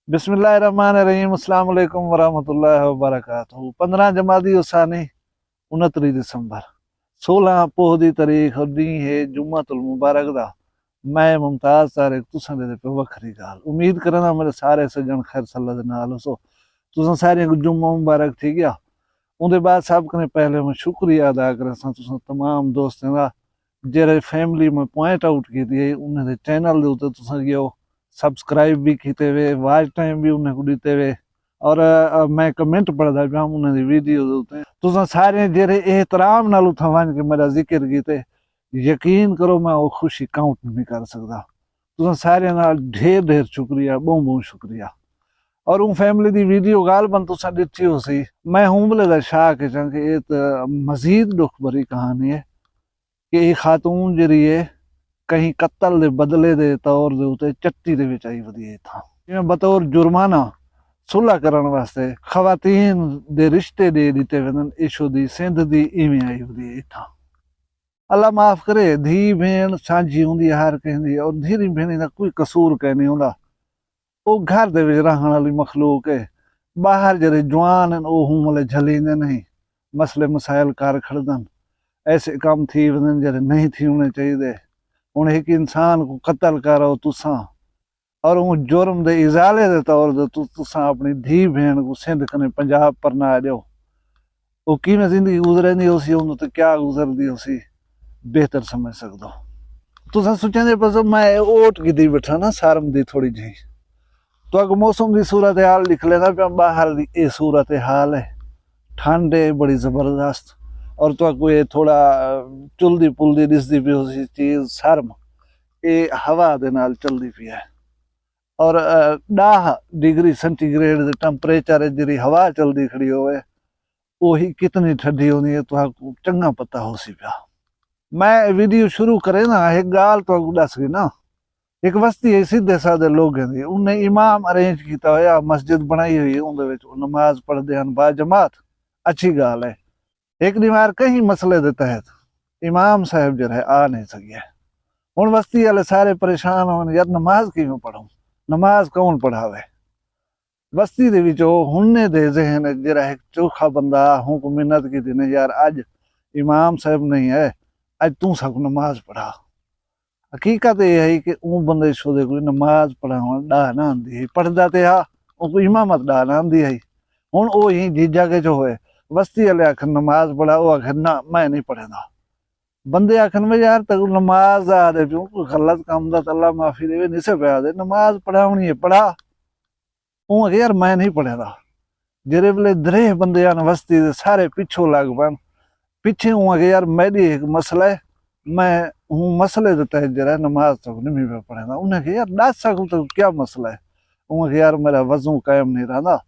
बिस्मिल्लाहिर्रहमानिर्रहीम। अस्सलाम वालेकुम वरहमतुल्लाहि वबरकातुहू। 15 जमादी उसानी 29 दिसंबर 16 पोह दी तारीख और दी है जुम्मतुल मुबारक दा। मैं मुमताज तारिक तुसां दे पे वखरी गाल उम्मीद करना मेरे सारे सज्जन खैर सल्ला दे नाल हो। तुसां सारे को जुम्मा मुबारक थी गया। उनके बाद सब कने पहले मैं शुक्रिया अदा करां तुसां तमाम दोस्तें दा जेरे फैमिली में पॉइंट आउट की उन्हें चैनल दे उत्ते तुसां गयो सब्सक्राइब भी किते वे, वॉच टाइम भी उन्हें को दिते वे और मैं कमेंट पढ़दा पिया उन्हें दी वीडियो दे उत्ते। तुसां सारे जेरे एहतराम नाल उठां वन के मेरा जिक्र कीते, यकीन करो मैं वो खुशी काउंट नहीं कर सकदा। तुसां सारे नाल ढेर ढेर शुक्रिया, बहुत बहुत शुक्रिया। और उन फैमिली दी वीडियो गालबन तुसां दिती हो सी। मैं हुंबले दा शाह के चंग ये मजीद दुख भरी कहानी है कि ये खातून जरी है कहीं कत्ल दे बदले दे तौर दे उते चट्टी दे विच आई वधी था। जिवें बतौर जुर्माना सुलह करन वास्ते खवातीन दे रिश्ते दे दिते वनन इशो दी सिंध दी इवें आई वधी था। अल्लाह माफ करे, धी भेण सांझी हुंदी हर कहंदी और धीरी भेणी दा कोई कसूर कह नहीं हुंदा। वो घर दे विच रहण वाली मखलूक है। बाहर जरे जवान ओ हुंमले झलींदे नहीं, मसले मसाइल कर खड़दन, ऐसे काम थी वनन जरे नहीं थी होने चाहिए। हुण एक इंसान को कत्ल करो तुसां और वो जुर्म दे इजाले दे तौर दे तुसां अपनी धी भेण को सिंध कने पंजाब परना दियो। वो किवें जिंदगी गुजरेंदी होसी, उन्हें तो क्या गुजरदी होसी बेहतर समझ सकदो। तुसां सोचेंदे पसो मैं ओट कीती बैठा ना शर्म दी थोड़ी जी। तो अगर मौसम की सूरत हाल लिख लेना पे बाहर दी ये सूरत हाल है, ठंड है बड़ी जबरदस्त और तो कोई थोड़ा चुलदी पुलदी दिसदी पी उसी चीज शर्म ये हवा दे नाल चलदी पी है और 10 डिग्री सेंटीग्रेड दे टेंपरेचर जी हवा चलदी खड़ी होवे वही कितनी ठंडी होनी है तो चंगा पता हो सी पिया। मैं वीडियो शुरू करे ना एक गाल तो दस गई ना, एक बस्ती है सीधे साधे लोग हैं, उन्हें इमाम अरेंज किया होया, मस्जिद बनाई हुई है, उनदे विच नमाज पढ़दे हन बा जमात, अच्छी गाल है। एक दीवार कहीं मसले दे तहत इमाम साहब जो है आ नहीं सके। हुण बस्ती वाले सारे परेशान होन यार नमाज किवें पढ़ूं, नमाज कौन पढ़ावे। बस्ती दे विच हुन्ने दे जहन जरा एक चोखा बंदा हूं को मिन्नत की थी ने यार अज इमाम साहब नहीं है, अज तू सब नमाज पढ़ा। हकीकत यह है कि वो बंदे शोदे कोई नमाज पढ़ावन डाह ना आंदी है, पढ़दा ते हा उनको इमामत डाह ना आंदी है। हुण ओ ही जीजा के जो होए बस्ती वाले आखन नमाज पढ़ा, वो आखन ना मैं नहीं पढ़ेंदा। बंदे आखन में यार तक नमाज आ दे पियो कोई गलत काम दा अल्लाह माफी देवे निसे पे आ दे, नमाज पढ़ावनी है पढ़ा। वो आखे यार मैं नहीं पढ़ेंदा। जेरे वेले दरेह बंदे आन बस्ती दे सारे पिछो लग पन, पिछे हूँ आखे यार मेरी एक मसला है, मैं हूँ मसले दे तहत जरा नमाज तक नहीं पे पढ़ेंदा। उन्हें कहा यार दस सकूं तो क्या मसला है। उन्हें यार मेरा वजू कायम नहीं रहा,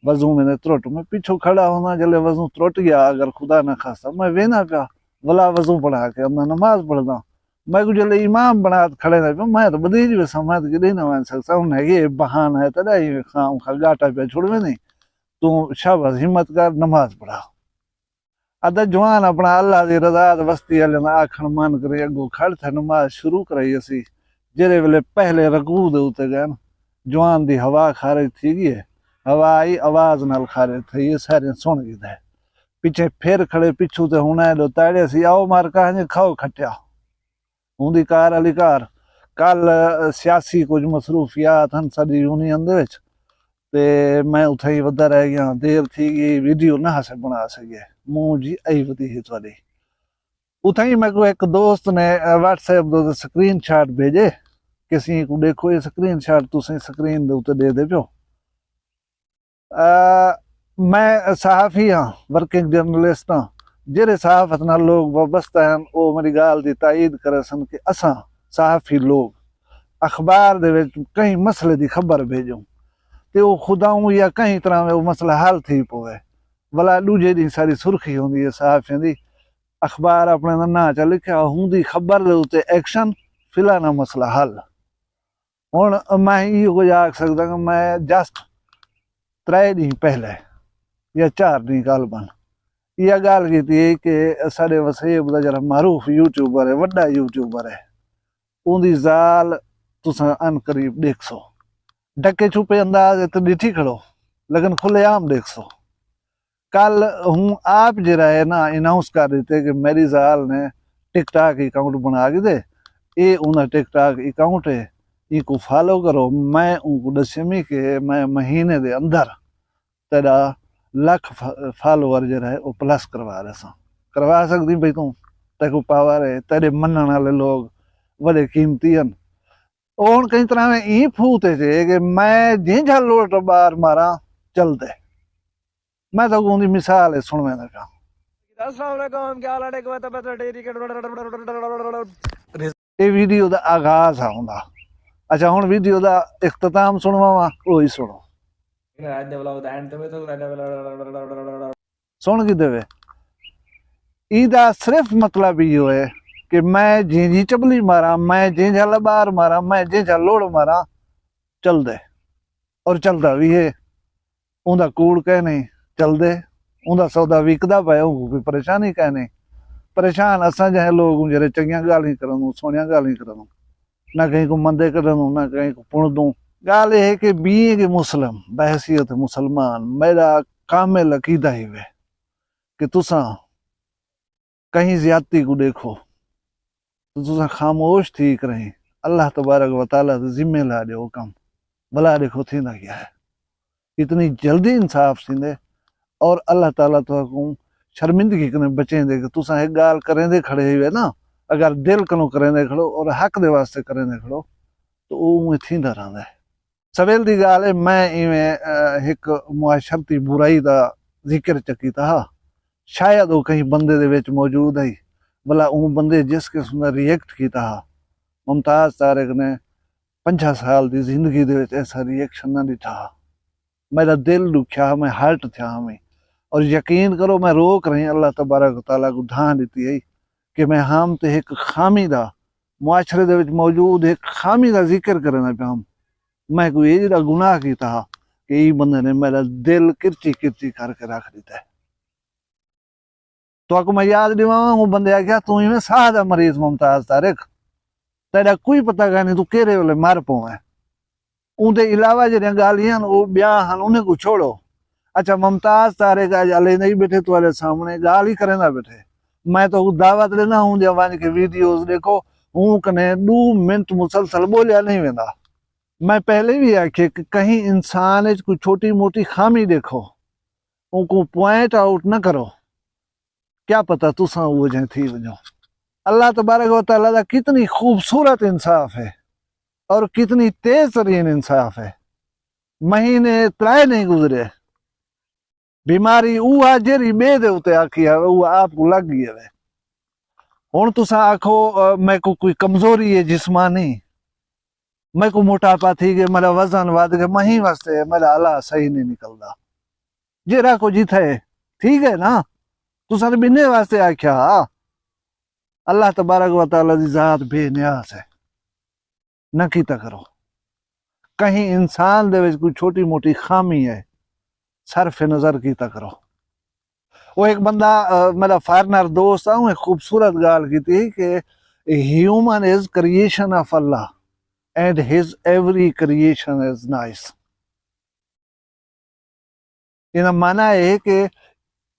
वजू मैंने त्रुट, मैं पीछो खड़ा होना जले वजू त्रुट गया अगर खुदा न खासा मैं वेना पिया भला वजू पढ़ा के मैं नमाज पढ़दा। मैं को जले इमाम बना खड़े ना पिया मैं तो बदीज भी समझ के नहीं मान सकता। उन्हें ये बहाना है तदा ये खाम खा गाटा पे छोड़वे नहीं, तू शाबाश हिम्मत कर नमाज पढ़ा। अदा जवान अपना अल्लाह दी रजा बस्ती वाले ना आखण मन करे अगो खड़ थे नमाज शुरू कराई। असी जेरे वेले पहले रकू दे उते गए जवान दी हवा खारिज थी गई है, हवा आई आवाज नाल खारिज थी, ये सारे सुन गए। पीछे फिर खड़े पिछू ते हुण लो ताड़े सी आओ मार कहा खाओ खट्या हुंदी कार अली कार। कल सियासी कुछ मसरूफियात हन साडी यूनियन दे विच ते मैं उथे ही वधा रह गया, देर थी गई वीडियो ना से बना सके मुंह जी आई वधी है थोड़ी। उथे ही मेरे को एक दोस्त ने व्हाट्सएप दे स्क्रीन शॉट भेजे किसी को देखो ये स्क्रीन शॉट तुसी स्क्रीन दे उत्ते दे पियो। मैं सहाफी हाँ, वर्किंग जर्नलिस्ट हाँ, जेरे सहाफत नाल लोग वाबस्ता हैं वो मेरी गाल दी तायीद करे सन कि असां सहाफी लोग अखबार दे विच कई मसले दी खबर भेजूं ते वो खुदाऊं या कई तरह में वो मसला हल थी पवे भला दूजे दी सारी सुर्खी होंदी है सहाफियां दी। अखबार अपने ना च लिखा हुंदी खबर दे उत्ते एक्शन फिलाना मसला हल। हुण मैं इहो कुछ आख सकदा कि मैं जस्ट 3 दिन पहले या 4 दिन गालबन यह गाल की थी कि साडे वसीब दा जरा मारूफ यूट्यूबर है, वड्डा यूट्यूबर है, उनकी जाल तुसां अनकरीब देखसो। ڈکے چھپے انداز تو ڈٹھی کھڑو لیکن کھلے عام دیکھ سو کل ہوں آپ جرا ہے نا اناؤنس کر دیتے کہ میری زال نے ٹک ٹاک اکاؤنٹ بنا کے دے یہ انہیں ٹک ٹاک اکاؤنٹ ہے یہ کو فالو کرو میں ان کو دسمی کہ میں مہینے دے اندر تیرا لکھ فالوور جرا ہے وہ پلس کروا رہا سا کروا سکتی بھائی تے کو پاور ہے تیرے منن والے لوگ بڑے قیمتی ہیں اور کئی طرح میں ای پھوتے تھے کہ میں جنجھا لوٹ بار مارا چل دے میں تو ان کی مثال ہے سنویں کا السلام علیکم کیا حال ہے یہ ویڈیو دا آغاز آؤندا اچھا ہوں ویڈیو دا اختتام سنواواں وہی سنو سن کی دے ایدا صرف مطلب یہ ہے کہ میں جی چبلی مارا میں جنجھا لبار مارا میں جنجھا لوڑ مارا چل دے اور چلتا بھی ہے اوندا کوڑ کہ نہیں چل دے اوندا سودا وکدا پیا کوئی پریشانی کہ نہیں پریشان اساں جہے لوگ جڑے چنگیاں گالیاں کرن سونیاں گالیاں کرن نہ کہیں کو مندے کرن نہ کہیں کو پن دوں گال یہ ہے کہ بینگ مسلم بحیثیت مسلمان میرا کامل عقیدہ ہی ہے کہ تساں کہیں زیادتی کو دیکھو تو تساں خاموش تھی کریں اللہ تبارک و تعالیٰ ذمہ لا دے کم بلا دیکھو تھی نہ کیا ہے اتنی جلدی انصاف سیندے اور اللہ تعالیٰ تو کو شرمندگی کنے بچیں دے کہ تساں ایک گال کریں دے کھڑے ہوئے نا اگر دل کنو کریں دے کھڑو اور حق دے واسطے کریں دے کھڑو تو وہ تھیندا رہندا ہے سویل دی گال ہے میں ایویں ایک معاشرتی برائی دا ذکر چکیتا ہا شاید وہ کہیں بندے دے وچ موجود ہے بلا اون بندے جس قسم دا ریئیکٹ کیتا ہا ممتاز طارق نے 50 سال دی زندگی دے وچ ایسا ریئیکشن نہ ڈٹھا میرا دل دکھیا میں ہرٹ تھیا ہمیں اور یقین کرو میں روک رہی اللہ تبارک و تعالیٰ کو دھان دیتی ہے کہ میں ہم تے ایک خامی دا معاشرے دے وچ موجود ایک خامی دا ذکر کرنا پہ ہم میں کوئی یہ جڑا گناہ کیتا ہا کہ یہ بندے نے میرا دل کرچی کرچی کر کے رکھ دیتا ہے تو آپ کو میں یاد دیواں وہ بندے آگیا تو ہی میں ساہ دا مریض ممتاز طارق تیرا کوئی پتہ گا نہیں تو کیرے والے مار پویں اون دے علاوہ جڑیاں گالیاں وہ بیاں ہن انہیں کو چھوڑو اچھا ممتاز طارق آج علی نہیں بیٹھے تمہارے سامنے گال ہی کریں نہ بیٹھے میں تو دعوت لینا ہوں جب وہاں کے ویڈیوز دیکھو ہوں کنے 2 منٹ مسلسل بولیا نہیں ویندا میں پہلے بھی آکھے کہ کہیں انسان کوئی چھوٹی موٹی خامی دیکھو ان کو پوائنٹ آؤٹ نہ کرو کیا پتہ تساں وہ جائیں تھی وجو اللہ تبارک و تعالیٰ دا کتنی خوبصورت انصاف ہے اور کتنی تیز ترین انصاف ہے مہینے 3 نہیں گزرے بیماری وہ آ جری بے دے اتے آکھی ہے وہ آپ کو لگ گئی ہے ہن تساں آکھو میں کو کوئی کمزوری ہے جسمانی میں کو موٹاپا تھی کہ میرا وزن ود کے مہی واسطے میرا اللہ صحیح نہیں نکلدا جیرا کو جیتھے ٹھیک ہے نا تساں نے بنے واسطے آکھیا اللہ تبارک و تعالیٰ دی ذات بے نیاز ہے نہ کیتا کرو کہیں انسان دے وچ کوئی چھوٹی موٹی خامی ہے صرف نظر کیتا کرو وہ ایک بندہ میرا فارنر دوست ہے ایک خوبصورت گال کی تھی کہ human is creation of Allah and his every creation is nice یہ مانا ہے کہ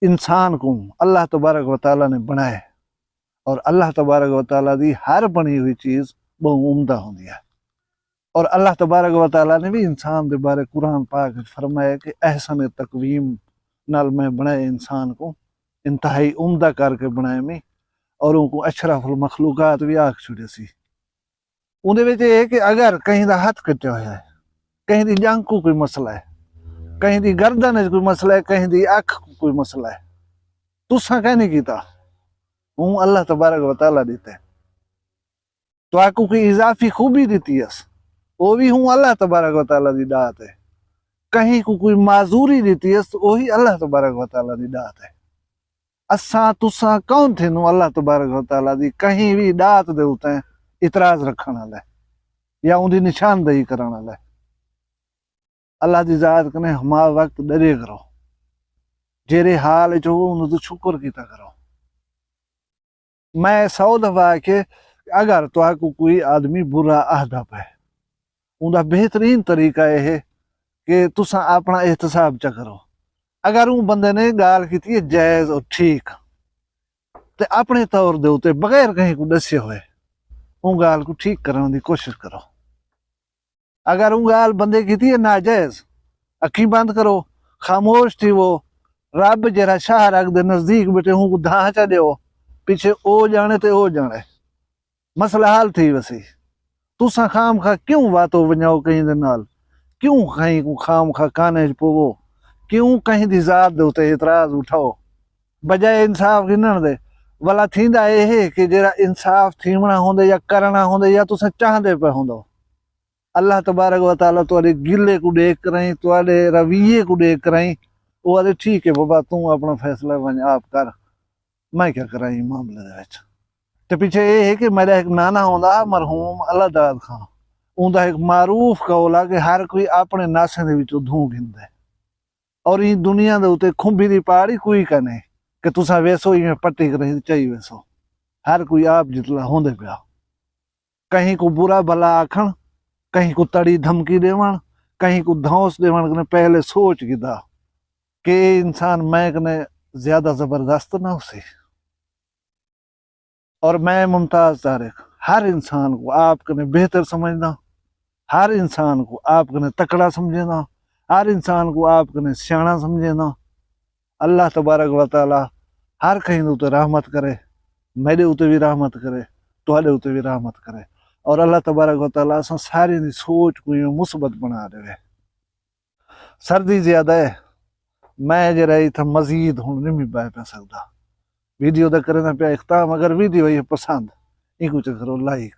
انسان کو اللہ تبارک و تعالیٰ نے بنائے اور اللہ تبارک و تعالیٰ دی ہر بنی ہوئی چیز بہت عمدہ ہوندی ہے اور اللہ تبارک و تعالیٰ نے بھی انسان دے بارے قرآن پاک فرمایا کہ احسن تقویم نال میں بنائے انسان کو انتہائی عمدہ کر کے بنائے میں اور ان کو اشرف المخلوقات بھی آکھ چھڑے سی ان دے وچ یہ کہ اگر کہیں دا ہاتھ کٹیا ہوا ہے کہیں دی جنگ کو کوئی مسئلہ ہے کہیں دی گردن کوئی مسئلہ ہے کہیں دی اکھ کو کوئی مسئلہ ہے تساں کہیں نہیں کیتا ہوں اللہ تبارک و تعالیٰ دیتے تو آپ کو کوئی اضافی خوبی دیتی ہے وہ بھی ہوں اللہ تبارک و تعالیٰ دی دعات ہے کہیں کو کوئی معذوری دیتی ہے وہی اللہ تبارک و تعالیٰ دی دعات ہے اساں تساں کون تھے نو اللہ تبارک و تعالیٰ دی کہیں بھی دعات دے ہوتے ہیں اعتراض رکھنا ہے یا ان دی نشاندہی کرنا ہے اللہ دی ذات کنے ہما وقت ڈرے کرو جیرے حال جو انہوں تو شکر کیتا کرو میں 100 دفعہ کہ اگر تو آپ کو کوئی آدمی برا عہدہ پہ ਉਹਦਾ ਬਿਹਤਰੀਨ ਤਰੀਕਾ ਇਹ ਕਿ ਤੁਸੀਂ ਆਪਣਾ ਇਹਤਸਾਬ ਚ ਕਰੋ। ਅਗਰ ਉਹ ਬੰਦੇ ਨੇ ਗਾਲ ਕੀਤੀ ਹੈ ਜਾਇਜ਼ ਔਰ ਠੀਕ ਤੇ ਆਪਣੇ ਤੌਰ ਦੇ ਉੱਤੇ ਬਗੈਰ ਕਹੀਂ ਕੋ ਦੱਸੇ ਹੋਏ ਉਹ ਗਾਲ کو ਠੀਕ ਕਰਨ ਦੀ ਕੋਸ਼ਿਸ਼ ਕਰੋ। ਅਗਰ ਉਹ ਗਾਲ ਬੰਦੇ ਕੀਤੀ ਹੈ ਨਾਜਾਇਜ਼ ਅੱਖੀਂ ਬੰਦ ਕਰੋ, ਖਾਮੋਸ਼ थी वो ਰੱਬ ਜਿਹੜਾ ਸ਼ਾਹ ਰੱਖ ਦੇ ਨਜ਼ਦੀਕ ਬੈਠੇ ਹੂੰ ਧਾਂ ਚਾ ਦਿਓ ਪਿੱਛੇ ਉਹ ਜਾਣੇ ਤੇ ਉਹ ਜਾਣੇ ਮਸਲਾ ਹੱਲ ਥੀ ਵਸੀ। तुसा खाम खा क्यों बातों वञो कहीं दे नाल, क्यों कहीं को खाम खा काने च पवो, क्यों कहीं दी जात दे उते इतराज उठाओ बजाए इंसाफ गिनण दे। वाला थींदा ये है कि जेड़ा इंसाफ थीवना होंदे या करना होंदे या तुसा चाहदे पे होंदो। अल्लाह तबारक व तआला तुहाडे गिले को देख कराई, तुहाडे रवैये को देख कराई, वो आदे ठीक है बाबा तू अपना फैसला वंज आप कर, मैं क्या कराई मामले दे विच। ते पीछे ये है कि मेरा एक नाना होंदा मरहूम अल्लाहदाद खां, उनदा एक मारूफ कौल है कि हर कोई अपने नासे दे विचों धूं गिनदा है और ई दुनिया दे उते खुंबी दी पहाड़ी कोई कने कि तुसा वैसो इवें पट्टी करे चाहिए वैसो। हर कोई आप जितला होंदे पिया, कहीं को बुरा भला आखण, कहीं को तड़ी धमकी देवण, कहीं को धौंस देवण कने पहले सोच गिदा कि इंसान मैं कने ज्यादा जबरदस्त ना होसी। और मैं मुमताज तारिक हर इंसान को आप कने बेहतर समझदा, हर इंसान को आप कने तकड़ा समझदा, हर इंसान को आप कने सियाणा समझदा। अल्लाह तबारक व तआला हर कहीं उते रहमत करे, मेरे उते भी रहमत करे, तुहाडे उते भी रहमत करे और अल्लाह तबारक व तआला असां सारी दी सोच को मुस्बत बना देवे। सर्दी ज्यादा है, मैं जरा इत्थे मजीद हुण नहीं बह पा सकदा। वीडियो दा करना पिया इख्ताम। अगर वीडियो ये पसंद इनको च करो लाइक,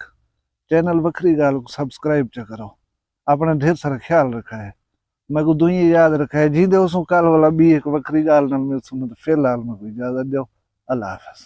चैनल वखरी गाल को सब्सक्राइब च करो, अपना ढेर सारा ख्याल रखा है। मैं को दुई याद रखा है जी दे उसो कल वाला भी एक वखरी गाल नाल मिल सुन। फिलहाल मैं कोई इजाजत दो, अल्लाह हाफिज।